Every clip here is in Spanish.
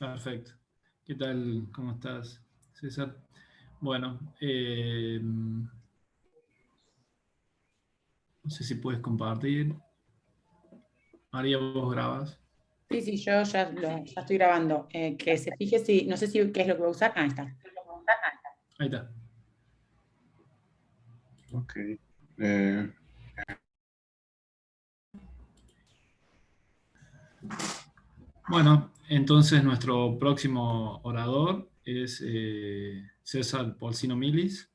Perfecto. ¿Qué tal? ¿Cómo estás, César? Bueno, no sé si puedes compartir. María, vos grabas. Sí, sí, yo ya estoy grabando. Que se fije si, no sé si qué es lo que voy a usar. Ah, ahí está. Ahí está. Ok. Eh, Bueno, entonces nuestro próximo orador es César Polsino Milis,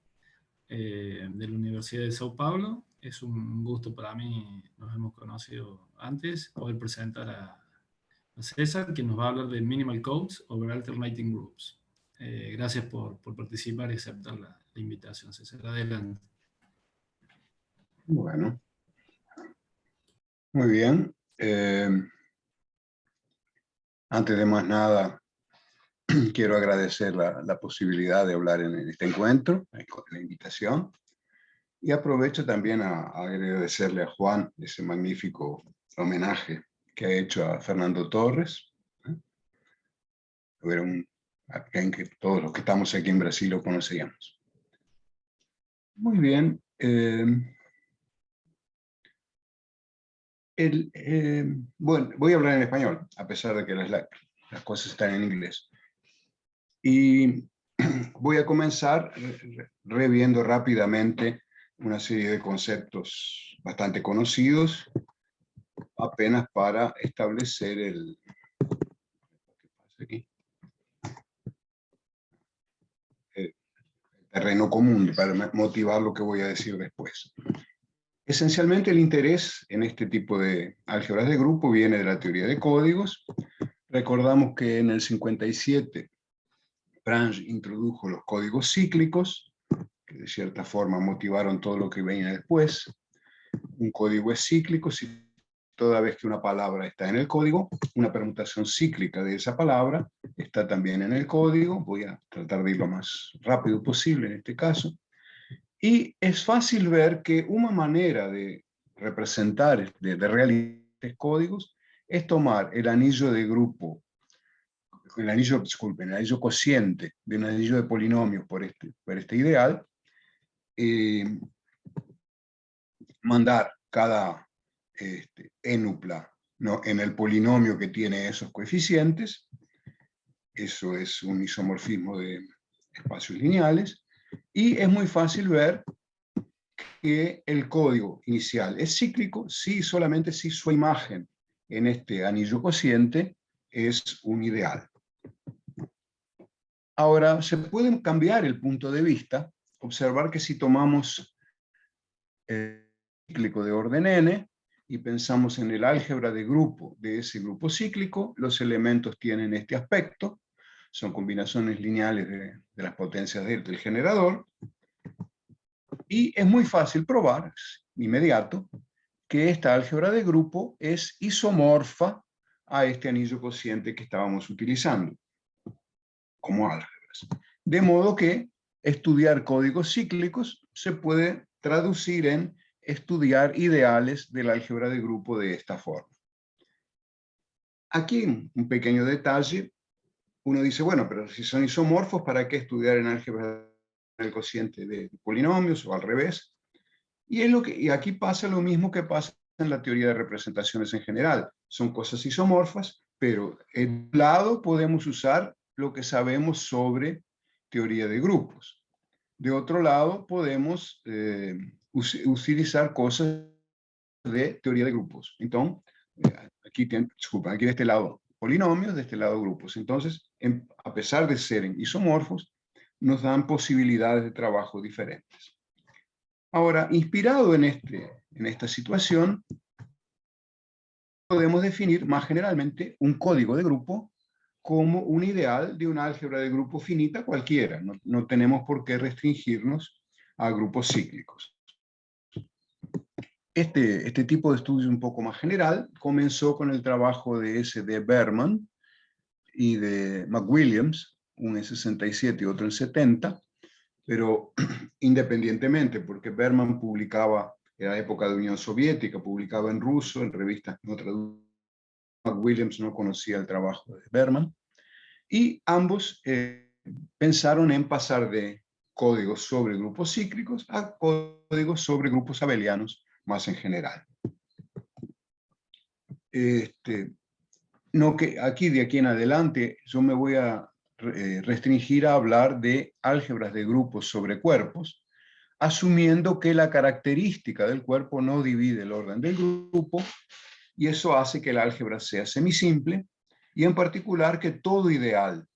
de la Universidad de Sao Paulo. Es un gusto para mí, nos hemos conocido antes, poder presentar a César, que nos va a hablar de Minimal Codes over Alternating Groups. Gracias por participar y aceptar la invitación, César. Adelante. bueno, muy bien. Antes de más nada, quiero agradecer la posibilidad de hablar en este encuentro, la invitación, y aprovecho también a agradecerle a Juan ese magnífico homenaje que ha hecho a Fernando Torres. Era alguien que todos los que estamos aquí en Brasil lo conocíamos. Muy bien. Bueno, voy a hablar en español, a pesar de que las cosas están en inglés. Y voy a comenzar reviendo rápidamente una serie de conceptos bastante conocidos, apenas para establecer el terreno común, para motivar lo que voy a decir después. Esencialmente el interés en este tipo de álgebras de grupo viene de la teoría de códigos. Recordamos que en el 57 Branch introdujo los códigos cíclicos, que de cierta forma motivaron todo lo que venía después. Un código es cíclico si toda vez que una palabra está en el código, una permutación cíclica de esa palabra está también en el código. Voy a tratar de ir lo más rápido posible en este caso. Y es fácil ver que una manera de representar, de realizar códigos, es tomar el anillo de grupo, disculpen, el anillo cociente de un anillo de polinomios por este ideal, mandar cada énupla, ¿no?, en el polinomio que tiene esos coeficientes. Eso es un isomorfismo de espacios lineales. Y es muy fácil ver que el código inicial es cíclico solamente si su imagen en este anillo cociente es un ideal. Ahora, se puede cambiar el punto de vista, observar que si tomamos el cíclico de orden n y pensamos en el álgebra de grupo de ese grupo cíclico, los elementos tienen este aspecto, son combinaciones lineales de las potencias del generador, y es muy fácil probar, inmediato, que esta álgebra de grupo es isomorfa a este anillo cociente que estábamos utilizando como álgebras. De modo que estudiar códigos cíclicos se puede traducir en estudiar ideales del álgebra de grupo de esta forma. Aquí un pequeño detalle. Uno dice, bueno, pero si son isomorfos, ¿para qué estudiar en álgebra el cociente de polinomios o al revés? Y aquí pasa lo mismo que pasa en la teoría de representaciones en general. Son cosas isomorfas, pero en un lado podemos usar lo que sabemos sobre teoría de grupos. De otro lado podemos utilizar cosas de teoría de grupos. Entonces, aquí de este lado polinomios, de este lado grupos. Entonces, a pesar de ser isomorfos, nos dan posibilidades de trabajo diferentes. Ahora, inspirado en esta situación, podemos definir más generalmente un código de grupo como un ideal de una álgebra de grupo finita cualquiera. No tenemos por qué restringirnos a grupos cíclicos. Este tipo de estudio un poco más general comenzó con el trabajo de S.D. Berman y de McWilliams, un en 67 y otro en 70, pero independientemente, porque Berman publicaba en la época de Unión Soviética, publicaba en ruso, en revistas no traducidas. McWilliams no conocía el trabajo de Berman. Y ambos pensaron en pasar de códigos sobre grupos cíclicos a códigos sobre grupos abelianos más en general. No que aquí, de aquí en adelante, yo me voy a restringir a hablar de álgebras de grupos sobre cuerpos, asumiendo que la característica del cuerpo no divide el orden del grupo, y eso hace que el álgebra sea semisimple, y en particular que todo ideal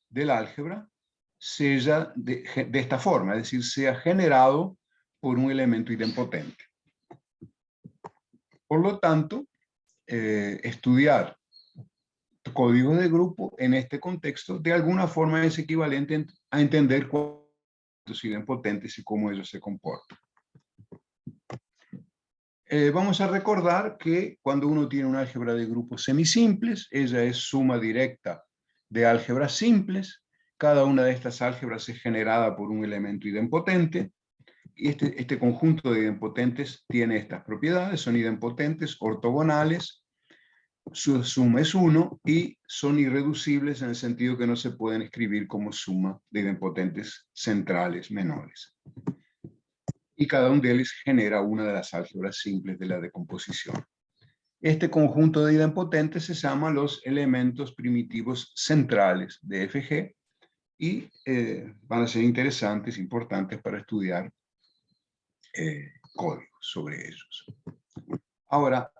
del álgebra sea de esta forma, es decir, sea generado por un elemento idempotente. Por lo tanto, estudiar códigos de grupo en este contexto de alguna forma es equivalente a entender cuántos idempotentes y cómo ellos se comportan. Vamos a recordar que cuando uno tiene una álgebra de grupos semisimples, ella es suma directa de álgebras simples. Cada una de estas álgebras es generada por un elemento idempotente. Y este conjunto de idempotentes tiene estas propiedades, son idempotentes ortogonales, su suma es 1 y son irreducibles en el sentido que no se pueden escribir como suma de idempotentes centrales menores. Y cada uno de ellos genera una de las álgebras simples de la decomposición. Este conjunto de idempotentes se llama los elementos primitivos centrales de FG y van a ser interesantes, importantes para estudiar códigos sobre ellos. Ahora,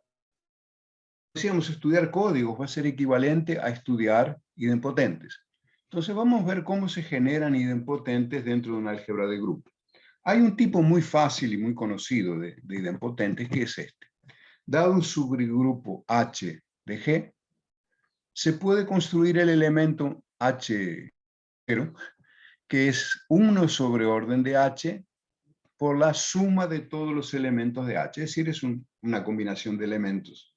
decíamos, estudiar códigos va a ser equivalente a estudiar idempotentes. Entonces vamos a ver cómo se generan idempotentes dentro de una álgebra de grupo. Hay un tipo muy fácil y muy conocido de idempotentes que es este. Dado un subgrupo H de G, se puede construir el elemento H0, que es 1 sobre orden de H por la suma de todos los elementos de H. Es decir, es una combinación de elementos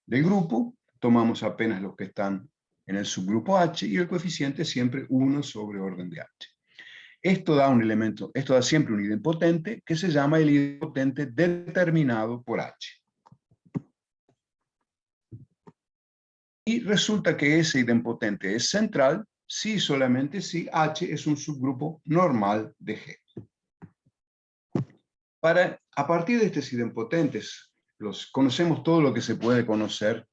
del grupo. Tomamos apenas los que están en el subgrupo H y el coeficiente es siempre 1 sobre orden de H. Esto da siempre un idempotente que se llama el idempotente determinado por H. Y resulta que ese idempotente es central si solamente si H es un subgrupo normal de G. A partir de estos idempotentes, conocemos todo lo que se puede conocer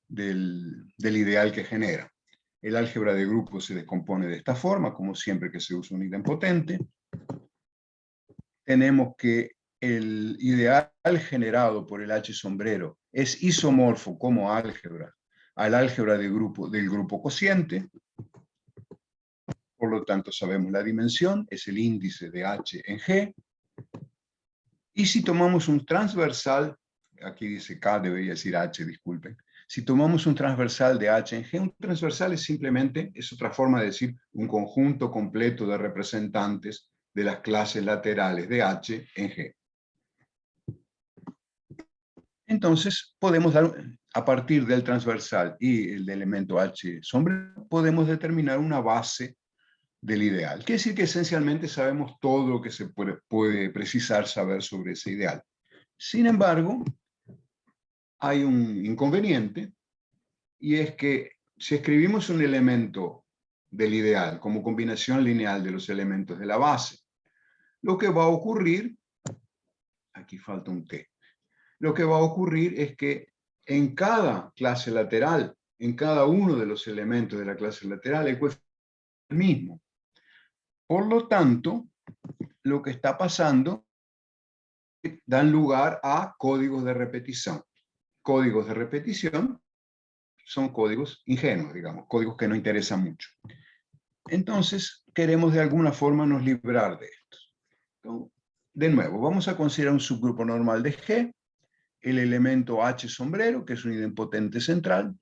del ideal que genera. El álgebra de grupos se descompone de esta forma, como siempre que se usa un idempotente. Tenemos que el ideal generado por el H sombrero es isomorfo como álgebra al álgebra de grupo, del grupo cociente. Por lo tanto, sabemos la dimensión, es el índice de H en G. Y si tomamos un transversal, aquí dice K, debería decir H, disculpen. Si tomamos un transversal de H en G, un transversal es simplemente, es otra forma de decir, un conjunto completo de representantes de las clases laterales de H en G. Entonces, podemos dar, a partir del transversal y el elemento H sombrero, podemos determinar una base del ideal. Quiere decir que esencialmente sabemos todo lo que se puede precisar saber sobre ese ideal. Sin embargo, hay un inconveniente, y es que si escribimos un elemento del ideal como combinación lineal de los elementos de la base, lo que va a ocurrir, aquí falta un T, lo que va a ocurrir es que en cada clase lateral, en cada uno de los elementos de la clase lateral, el coeficiente es el mismo. Por lo tanto, lo que está pasando dan lugar a códigos de repetición. Códigos de repetición son códigos ingenuos, digamos, códigos que no interesan mucho. Entonces, queremos de alguna forma nos librar de estos. Entonces, de nuevo, vamos a considerar un subgrupo normal de G, el elemento H sombrero, que es un idempotente central.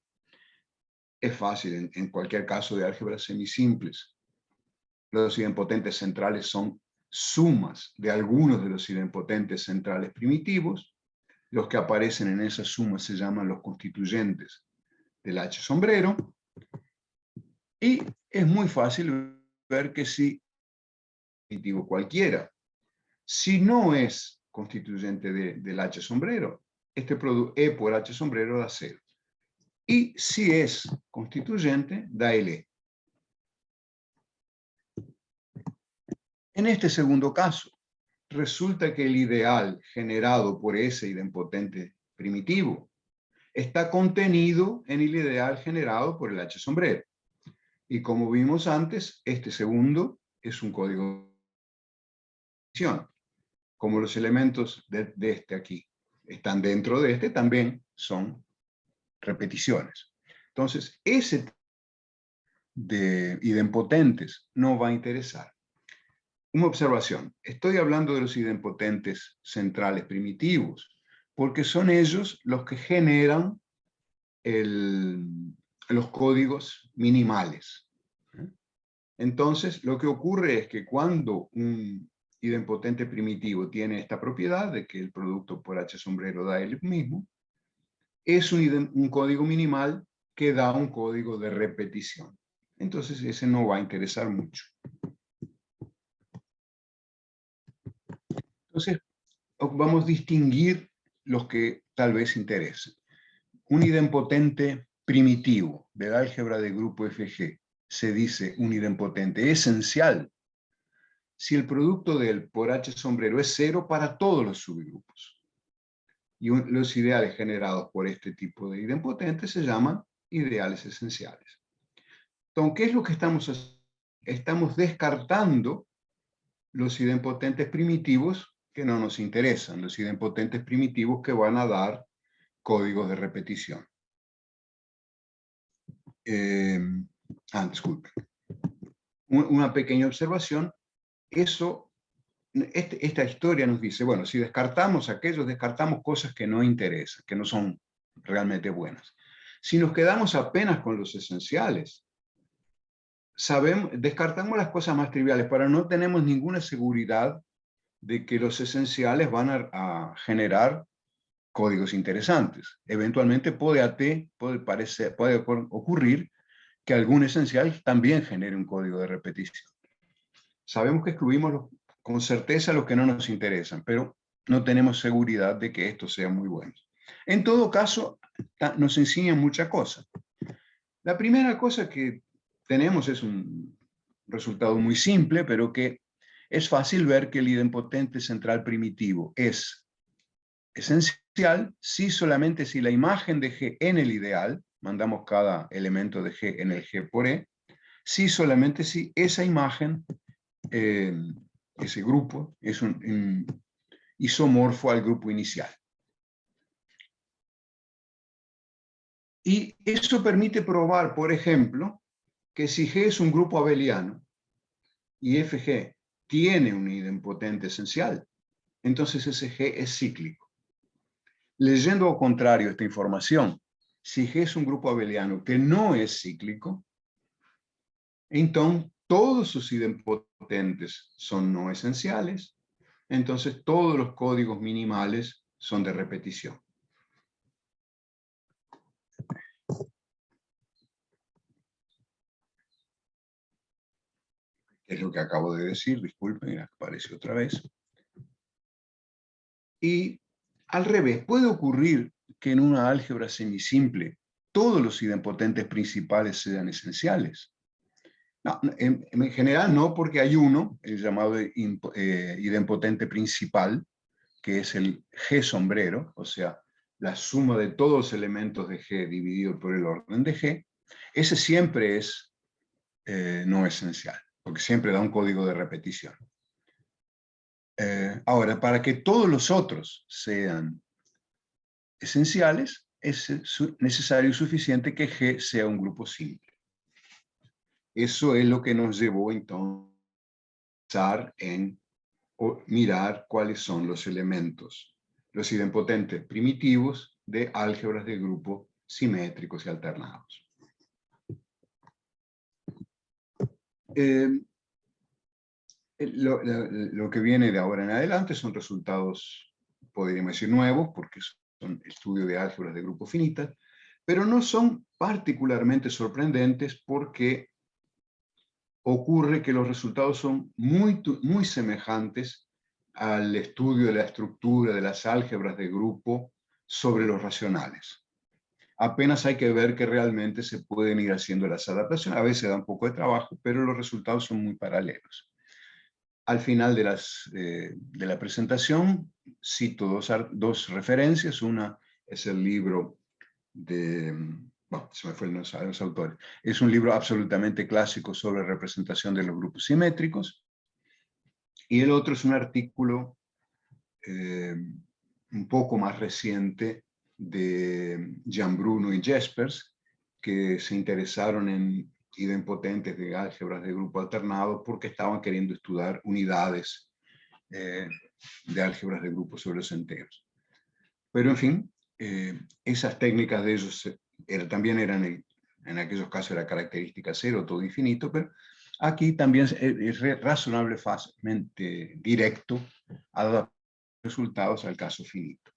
Es fácil en cualquier caso de álgebras semisimples. Los idempotentes centrales son sumas de algunos de los idempotentes centrales primitivos. Los que aparecen en esa suma se llaman los constituyentes del H sombrero. Y es muy fácil ver que si primitivo cualquiera, si no es constituyente del H sombrero, este E por H sombrero da 0. Y si es constituyente, da el E. En este segundo caso, resulta que el ideal generado por ese idempotente primitivo está contenido en el ideal generado por el H sombrero. Y como vimos antes, este segundo es un código de repetición. Como los elementos de este aquí están dentro de este, también son repeticiones. Entonces, ese de idempotentes no va a interesar. Una observación, estoy hablando de los idempotentes centrales primitivos, porque son ellos los que generan los códigos minimales. Entonces, lo que ocurre es que cuando un idempotente primitivo tiene esta propiedad de que el producto por H sombrero da el mismo, es un código minimal que da un código de repetición. Entonces, ese no va a interesar mucho. Entonces, vamos a distinguir los que tal vez interesen. Un idempotente primitivo del álgebra de grupo FG se dice un idempotente esencial si el producto del por H sombrero es cero para todos los subgrupos. Y los ideales generados por este tipo de idempotentes se llaman ideales esenciales. Entonces, ¿qué es lo que estamos haciendo? Estamos descartando los idempotentes primitivos que no nos interesan, los idempotentes primitivos que van a dar códigos de repetición. Disculpe. Una pequeña observación. Esta historia nos dice, bueno, si descartamos aquellos, descartamos cosas que no interesan, que no son realmente buenas. Si nos quedamos apenas con los esenciales, descartamos las cosas más triviales, pero no tenemos ninguna seguridad de que los esenciales van a generar códigos interesantes. Eventualmente puede ocurrir que algún esencial también genere un código de repetición. Sabemos que excluimos con certeza los que no nos interesan, pero no tenemos seguridad de que estos sean muy buenos. En todo caso, nos enseñan muchas cosas. La primera cosa que tenemos es un resultado muy simple, pero que es fácil ver que el idempotente central primitivo es esencial solamente si la imagen de G en el ideal, mandamos cada elemento de G en el G por E, solamente si esa imagen, ese grupo, es un isomorfo al grupo inicial. Y eso permite probar, por ejemplo, que si G es un grupo abeliano y FG tiene un idempotente esencial, entonces ese G es cíclico. Leyendo al contrario esta información, si G es un grupo abeliano que no es cíclico, entonces todos sus idempotentes son no esenciales, entonces todos los códigos minimales son de repetición. Es lo que acabo de decir, disculpen, apareció otra vez. Y al revés, puede ocurrir que en una álgebra semisimple todos los idempotentes principales sean esenciales. No, en general no, porque hay uno, el llamado idempotente principal, que es el G sombrero, o sea, la suma de todos los elementos de G dividido por el orden de G. Ese siempre es no esencial, porque siempre da un código de repetición. Ahora, para que todos los otros sean esenciales, es necesario y suficiente que G sea un grupo simple. Eso es lo que nos llevó entonces a mirar cuáles son los elementos, los idempotentes primitivos de álgebras de grupo simétricos y alternados. Lo que viene de ahora en adelante son resultados, podríamos decir, nuevos, porque son estudios de álgebras de grupo finitas, pero no son particularmente sorprendentes porque ocurre que los resultados son muy semejantes al estudio de la estructura de las álgebras de grupo sobre los racionales. Apenas hay que ver que realmente se pueden ir haciendo las adaptaciones. A veces da un poco de trabajo, pero los resultados son muy paralelos. al final de la presentación cito dos referencias. Una es el libro de... Bueno, se me fue los autores. Es un libro absolutamente clásico sobre representación de los grupos simétricos. Y el otro es un artículo un poco más reciente de Gianbruno y Jespers, que se interesaron en idempotentes de álgebras de grupo alternado porque estaban queriendo estudiar unidades de álgebras de grupos sobre los enteros. Pero en fin, esas técnicas de ellos también eran, en aquellos casos era característica cero, todo infinito, pero aquí también es razonable, fácilmente directo, adaptar resultados al caso finito.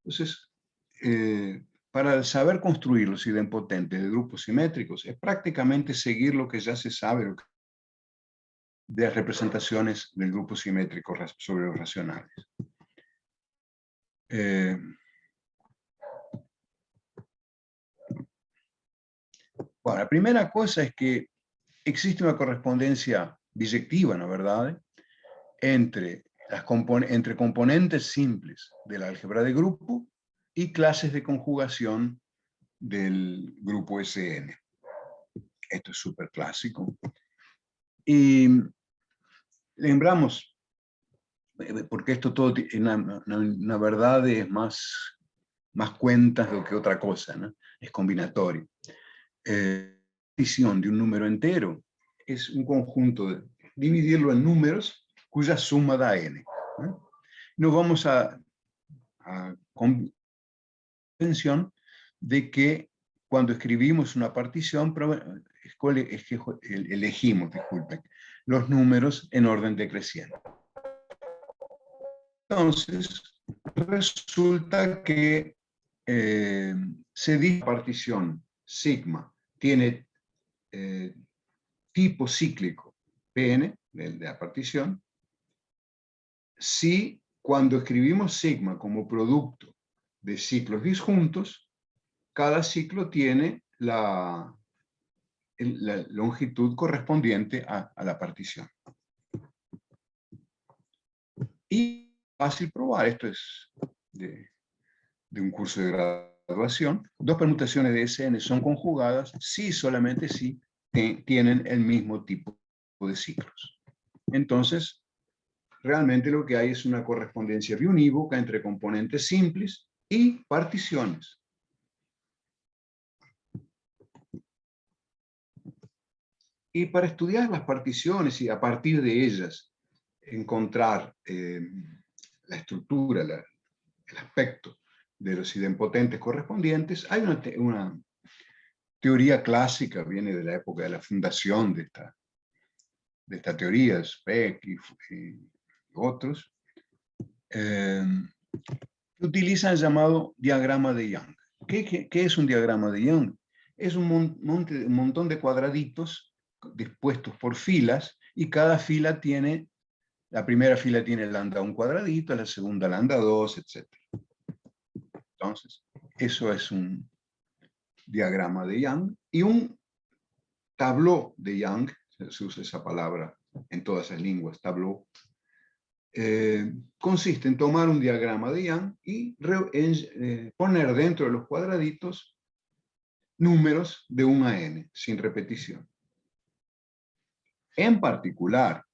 Entonces, para saber construir los idempotentes de grupos simétricos es prácticamente seguir lo que ya se sabe de representaciones del grupo simétrico sobre los racionales. Bueno, la primera cosa es que existe una correspondencia biyectiva, ¿no es verdad?, entre componentes simples del álgebra de grupo y clases de conjugación del grupo SN. Esto es súper clásico. Y lembramos, porque esto todo, una verdad es más cuentas do que otra cosa, ¿no? Es combinatorio. La división de un número entero es un conjunto de dividirlo en números cuya suma da n. Nos vamos a convención de que cuando escribimos una partición elegimos, disculpen, los números en orden decreciente. Entonces, resulta que se dice partición sigma tiene tipo cíclico Pn, de la partición, si cuando escribimos sigma como producto de ciclos disjuntos, cada ciclo tiene la longitud correspondiente a la partición. Y fácil probar, esto es de un curso de graduación, dos permutaciones de SN son conjugadas si solamente si tienen el mismo tipo de ciclos. Entonces, realmente lo que hay es una correspondencia biunívoca entre componentes simples y particiones. Y para estudiar las particiones y a partir de ellas encontrar la estructura, el aspecto de los idempotentes correspondientes, hay una teoría clásica, viene de la época de la fundación de esta teoría, Speck y otros, que utilizan el llamado diagrama de Young. ¿Qué es un diagrama de Young? Es un montón de cuadraditos dispuestos por filas, y cada fila tiene, la primera fila tiene lambda un cuadradito, la segunda lambda 2, etc. Entonces, eso es un diagrama de Young, y un tableau de Young, se usa esa palabra en todas las lenguas, tableau, consiste en tomar un diagrama de Young y poner dentro de los cuadraditos números de 1 a n, sin repetición. En particular,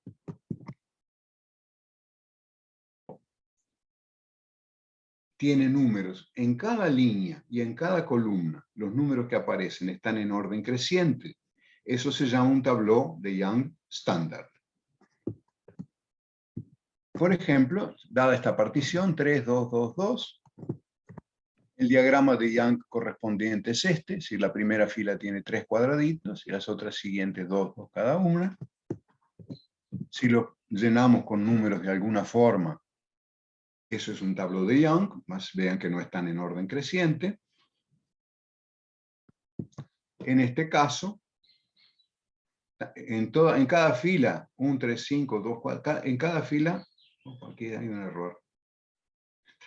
tiene números en cada línea y en cada columna. Los números que aparecen están en orden creciente. Eso se llama un tableau de Young estándar. Por ejemplo, dada esta partición, 3, 2, 2, 2, el diagrama de Young correspondiente es este. Si la primera fila tiene 3 cuadraditos y las otras siguientes 2, 2 cada una. Si lo llenamos con números de alguna forma, eso es un tableau de Young, más vean que no están en orden creciente. En este caso, en cada fila, 1, 3, 5, 2, 4, en cada fila, aquí hay un error.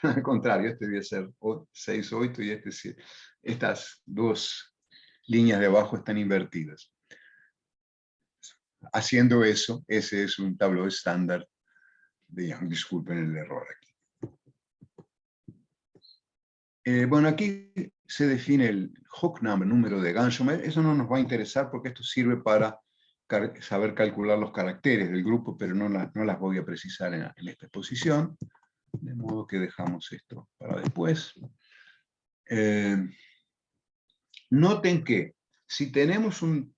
Al contrario, este debe ser 6, 8 y este 7. Estas dos líneas de abajo están invertidas. haciendo eso, ese es un tableau estándar de Young. Disculpen el error aquí. Bueno, aquí se define el Hooke number, número de Gansham. Eso no nos va a interesar porque esto sirve para saber calcular los caracteres del grupo, pero no las voy a precisar en esta exposición. De modo que dejamos esto para después. Noten que si tenemos un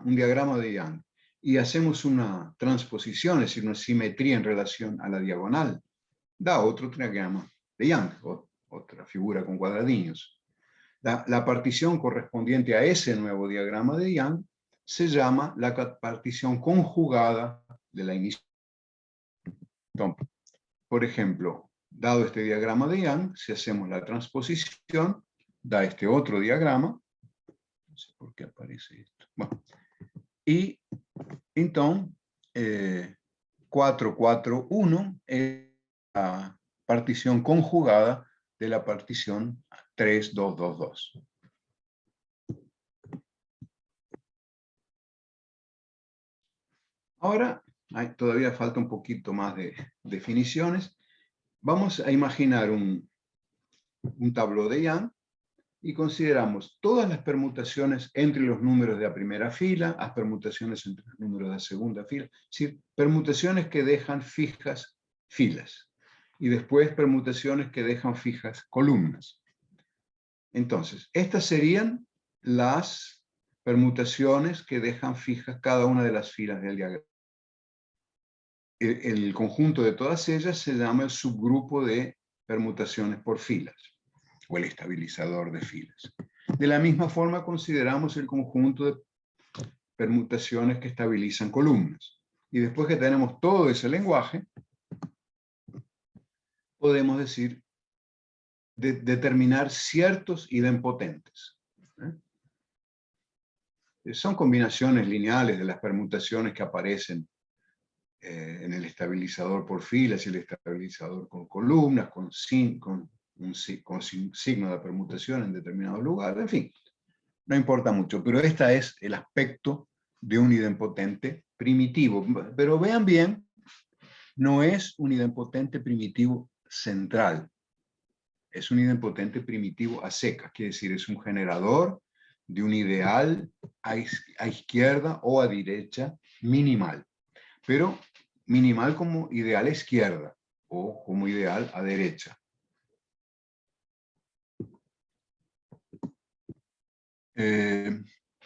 diagrama de Young y hacemos una transposición, es decir, una simetría en relación a la diagonal, da otro diagrama de Young, otra figura con cuadradillos. La partición correspondiente a ese nuevo diagrama de Young se llama la partición conjugada de la inicial. Entonces, por ejemplo, dado este diagrama de Young, si hacemos la transposición, da este otro diagrama. No sé por qué aparece esto. Bueno, y entonces, 4, 4, 1 es la partición conjugada de la partición 3, 2, 2, 2. Ahora, todavía falta un poquito más de definiciones. Vamos a imaginar un tableau de Young y consideramos todas las permutaciones entre los números de la primera fila, las permutaciones entre los números de la segunda fila, es decir, permutaciones que dejan fijas filas, y después permutaciones que dejan fijas columnas. Entonces, estas serían las permutaciones que dejan fijas cada una de las filas del diagrama. El conjunto de todas ellas se llama el subgrupo de permutaciones por filas, o el estabilizador de filas. De la misma forma consideramos el conjunto de permutaciones que estabilizan columnas. Y después que tenemos todo ese lenguaje, podemos decir, determinar ciertos idempotentes. Son combinaciones lineales de las permutaciones que aparecen en el estabilizador por filas y el estabilizador con columnas, con signo de permutación en determinado lugar, en fin, no importa mucho, pero este es el aspecto de un idempotente primitivo. Pero vean bien, no es un idempotente primitivo central, es un idempotente primitivo a secas, quiere decir, es un generador de un ideal a izquierda o a derecha minimal, pero minimal como ideal a izquierda o como ideal a derecha.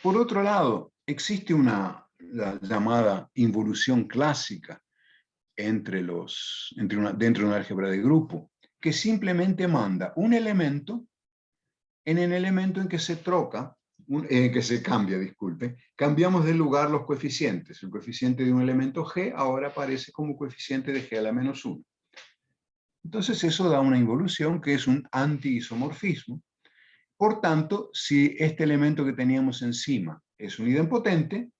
Por otro lado, existe la llamada involución clásica dentro de una álgebra de grupo, que simplemente manda un elemento en el elemento en que se cambia, disculpe, cambiamos de lugar los coeficientes. El coeficiente de un elemento G ahora aparece como coeficiente de G a la menos 1. Entonces eso da una involución que es un anti-isomorfismo. Por tanto, si este elemento que teníamos encima es un idempotente,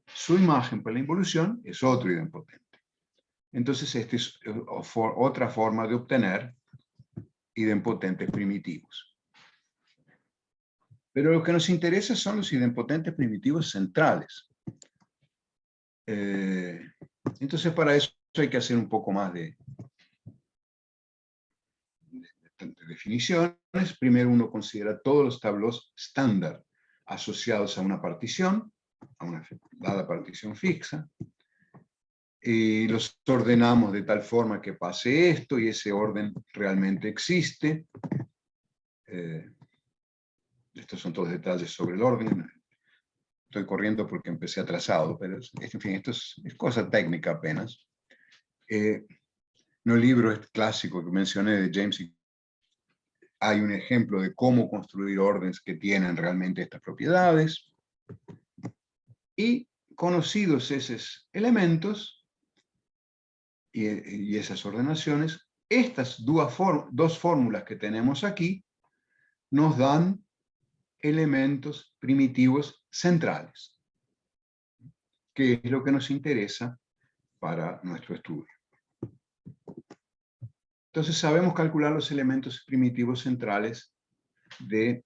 su imagen para la involución es otro idempotente. Entonces, esta es otra forma de obtener idempotentes primitivos. Pero lo que nos interesa son los idempotentes primitivos centrales. Entonces, para eso hay que hacer un poco más de definiciones. Primero uno considera todos los tableaus estándar asociados a una partición, a una dada partición fija, y los ordenamos de tal forma que pase esto, y ese orden realmente existe. Estos son todos detalles sobre el orden. Estoy corriendo porque empecé atrasado, pero en fin, esto es cosa técnica apenas. En el libro clásico que mencioné de James, hay un ejemplo de cómo construir órdenes que tienen realmente estas propiedades. Y conocidos esos elementos y esas ordenaciones, estas dos fórmulas que tenemos aquí nos dan elementos primitivos centrales, que es lo que nos interesa para nuestro estudio. Entonces sabemos calcular los elementos primitivos centrales de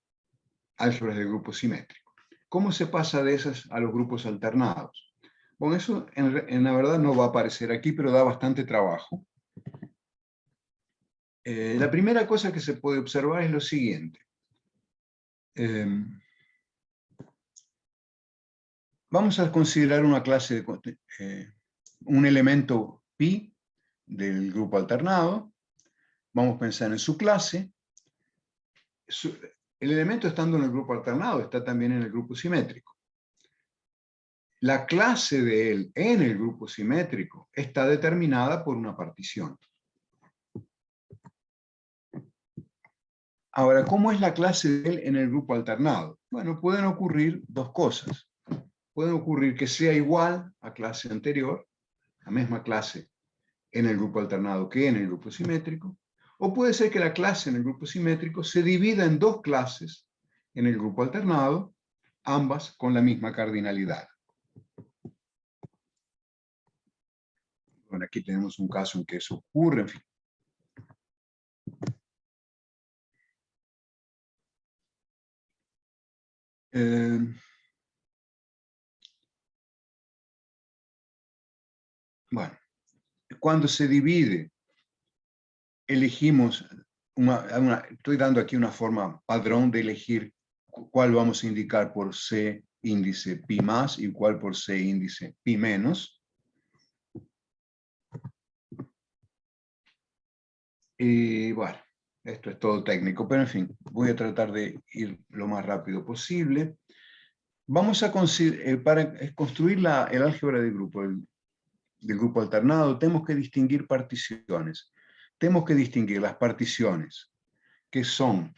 álgebras de grupo simétrico. ¿Cómo se pasa de esas a los grupos alternados? Bueno, eso en la verdad no va a aparecer aquí, pero da bastante trabajo. La primera cosa que se puede observar es lo siguiente. Vamos a considerar una clase, un elemento pi del grupo alternado. Vamos a pensar en su clase. El elemento estando en el grupo alternado está también en el grupo simétrico. La clase de él en el grupo simétrico está determinada por una partición. Ahora, ¿cómo es la clase de él en el grupo alternado? Bueno, pueden ocurrir dos cosas. Puede ocurrir que sea igual a clase anterior, la misma clase en el grupo alternado que en el grupo simétrico, o puede ser que la clase en el grupo simétrico se divida en dos clases en el grupo alternado, ambas con la misma cardinalidad. Bueno, aquí tenemos un caso en que eso ocurre, en fin. Bueno, cuando se divide, elegimos, estoy dando aquí una forma padrón de elegir cuál vamos a indicar por C índice pi más y cuál por C índice pi menos. Y bueno, esto es todo técnico, pero en fin, voy a tratar de ir lo más rápido posible. Vamos a para construir el álgebra de grupo, del grupo alternado, tenemos que distinguir particiones. Tenemos que distinguir las particiones que son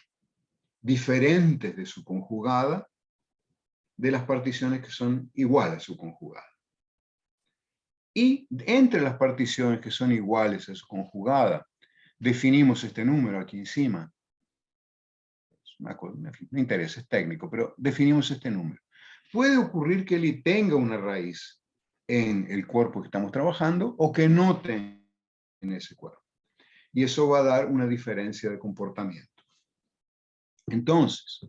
diferentes de su conjugada de las particiones que son iguales a su conjugada. Y entre las particiones que son iguales a su conjugada, definimos este número aquí encima. No interesa, es técnico, pero definimos este número. Puede ocurrir que él tenga una raíz en el cuerpo que estamos trabajando o que no tenga en ese cuerpo. Y eso va a dar una diferencia de comportamiento. Entonces,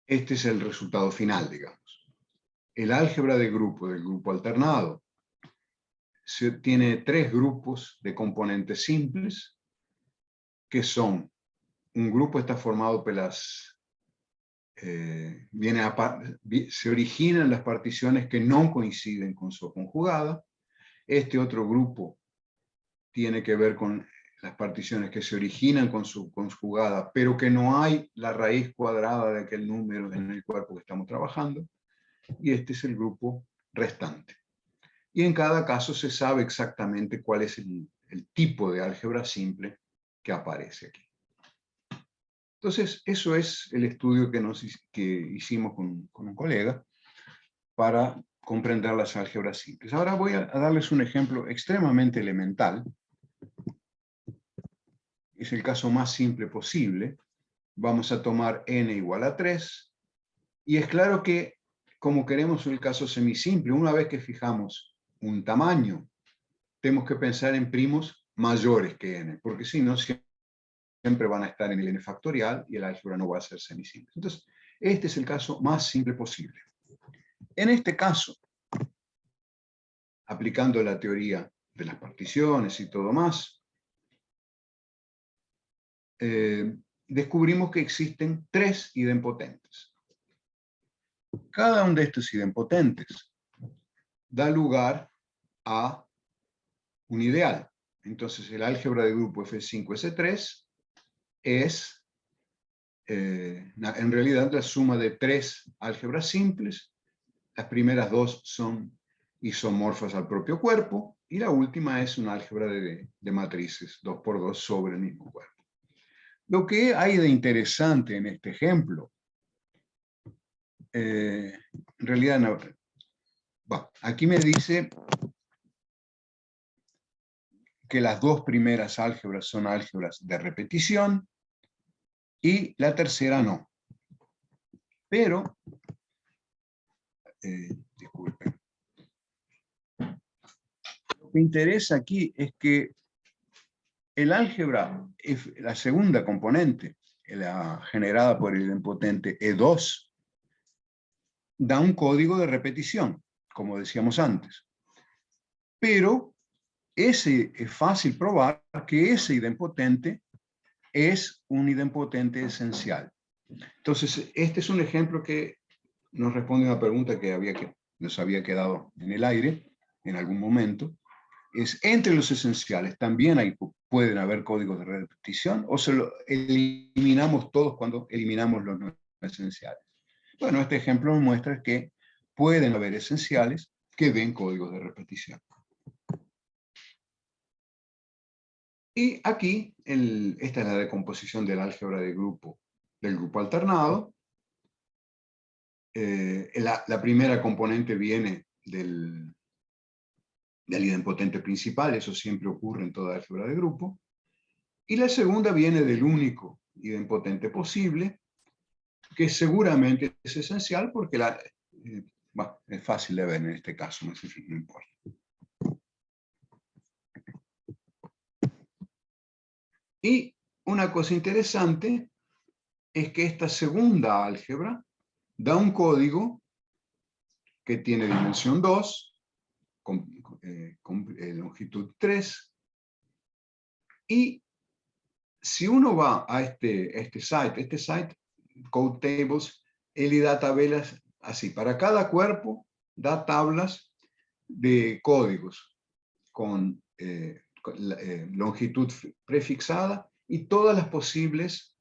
este es el resultado final, digamos. El álgebra de grupo del grupo alternado tiene tres grupos de componentes simples, que son, un grupo está formado por se originan las particiones que no coinciden con su conjugada. Este otro grupo tiene que ver con las particiones que se originan con su conjugada, pero que no hay la raíz cuadrada de aquel número en el cuerpo que estamos trabajando. Y este es el grupo restante. Y en cada caso se sabe exactamente cuál es el tipo de álgebra simple que aparece aquí. Entonces, eso es el estudio que hicimos con un colega para comprender las álgebras simples. Ahora voy a darles un ejemplo extremadamente elemental. Es el caso más simple posible. Vamos a tomar n igual a 3. Y es claro que, como queremos el caso semisimple, una vez que fijamos un tamaño, tenemos que pensar en primos mayores que n, porque si no, siempre van a estar en el n factorial y el álgebra no va a ser semisimple. Entonces, este es el caso más simple posible. En este caso, aplicando la teoría de las particiones y todo más, descubrimos que existen tres idempotentes. Cada uno de estos idempotentes da lugar a un ideal. Entonces, el álgebra de grupo F5S3 es, en realidad, la suma de tres álgebras simples. Las primeras dos son isomorfas al propio cuerpo, y la última es un álgebra de matrices 2×2 sobre el mismo cuerpo. Lo que hay de interesante en este ejemplo, en realidad, no, aquí me dice que las dos primeras álgebras son álgebras de repetición y la tercera no. Pero, disculpen, lo que interesa aquí es que el álgebra, la segunda componente, la generada por el idempotente E2, da un código de repetición, como decíamos antes. Pero es fácil probar que ese idempotente es un idempotente esencial. Entonces, este es un ejemplo que nos responde a una pregunta que nos había quedado en el aire en algún momento. Es entre los esenciales, ¿también pueden haber códigos de repetición o se lo eliminamos todos cuando eliminamos los no esenciales? Bueno, este ejemplo nos muestra que pueden haber esenciales que den códigos de repetición. Y aquí, esta es la decomposición del álgebra del grupo alternado. La primera componente viene del idempotente principal, eso siempre ocurre en toda álgebra de grupo. Y la segunda viene del único idempotente posible, que seguramente es esencial porque es fácil de ver en este caso, no importa. Y una cosa interesante es que esta segunda álgebra da un código que tiene dimensión 2, con longitud 3, y si uno va a este site, Code Tables, él da tablas así, para cada cuerpo da tablas de códigos con longitud prefixada y todas las posibles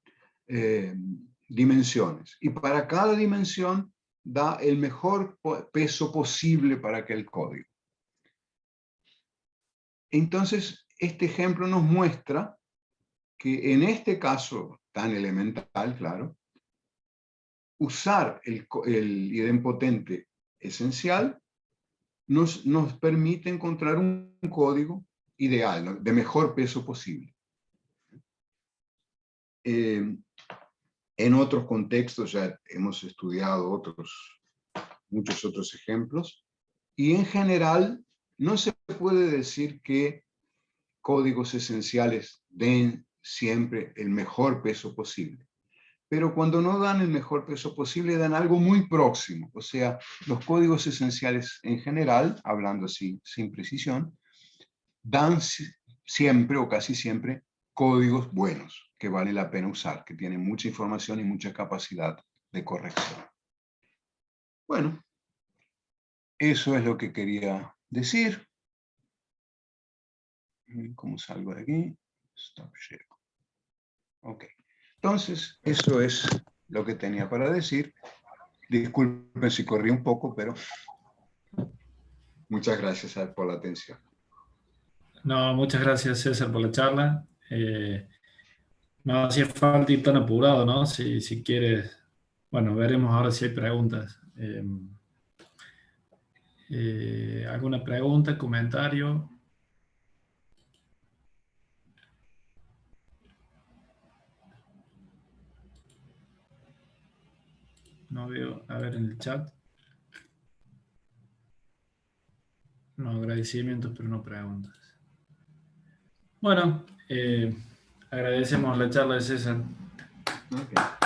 dimensiones. Y para cada dimensión da el mejor peso posible para aquel código. Entonces, este ejemplo nos muestra que en este caso tan elemental, claro, usar el idempotente esencial nos permite encontrar un código ideal, ¿no?, de mejor peso posible. En otros contextos ya hemos estudiado muchos otros ejemplos, y en general no se puede decir que códigos esenciales den siempre el mejor peso posible. Pero cuando no dan el mejor peso posible, dan algo muy próximo. O sea, los códigos esenciales en general, hablando así sin precisión, dan siempre o casi siempre códigos buenos, que vale la pena usar, que tienen mucha información y mucha capacidad de corrección. Bueno, eso es lo que quería decir. ¿Cómo salgo de aquí? Stop share. Ok. Entonces, eso es lo que tenía para decir. Disculpen si corrí un poco, pero muchas gracias por la atención. No, muchas gracias, César, por la charla. No hacía falta ir tan apurado, ¿no? Si quieres, bueno, veremos ahora si hay preguntas. ¿Alguna pregunta, comentario? No veo, a ver en el chat. No, agradecimientos, pero no preguntas. Bueno, agradecemos la charla de César. Okay.